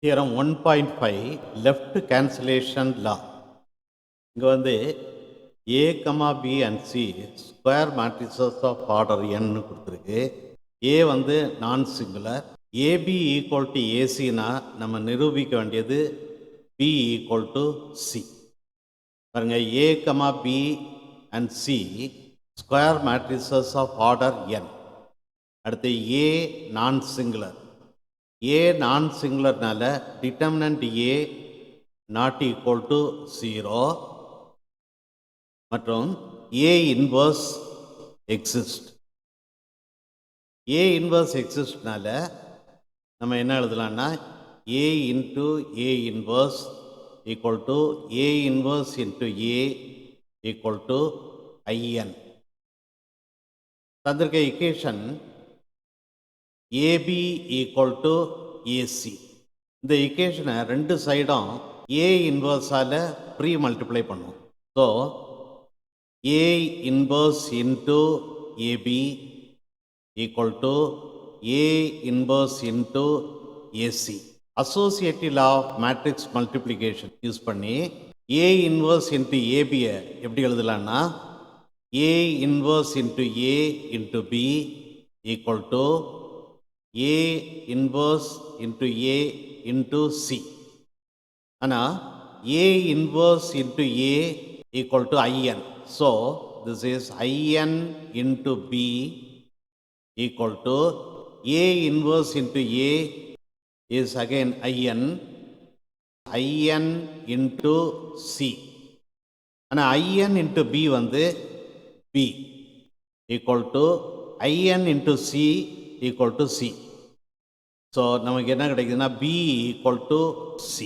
Theorem 1.5 left cancellation law. இங்க வந்து A, B and C square matrices of order n கொடுத்திருக்கு. A வந்து நான் singular. AB equal to AC னா நம்ம நிரூபிக்க வேண்டியது B equal to C. பாருங்க A, B and C square matrices of order n. அடுத்து A நான் சிங்குலர். A நான் சிங்குலர்னால determinant A not equal to 0 மற்றும் A inverse exist. A inverse existனால நம்ம என்ன எழுதலாம்னா A into A inverse equal to A inverse into A equal to IN. தந்திருக்க equation AB equal to AC. இந்த equation ரெண்டு சைடும் A inverseால pre multiply பண்ணும். So A inverse into AB equal to A inverse into AC. Associative law of matrix multiplication use பண்ணி A inverse into AB எப்படி எழுதலாம்னா A inverse into A into B equal to A inverse into A into C. ஆனால் A inverse into A equal to IN. So, this is IN into B equal to A inverse into A is again IN into C. ஆனால் IN into B வந்து B equal to IN into C equal to C. So, நமக்கு என்ன கிடைக்குதுன்னா B equal to C.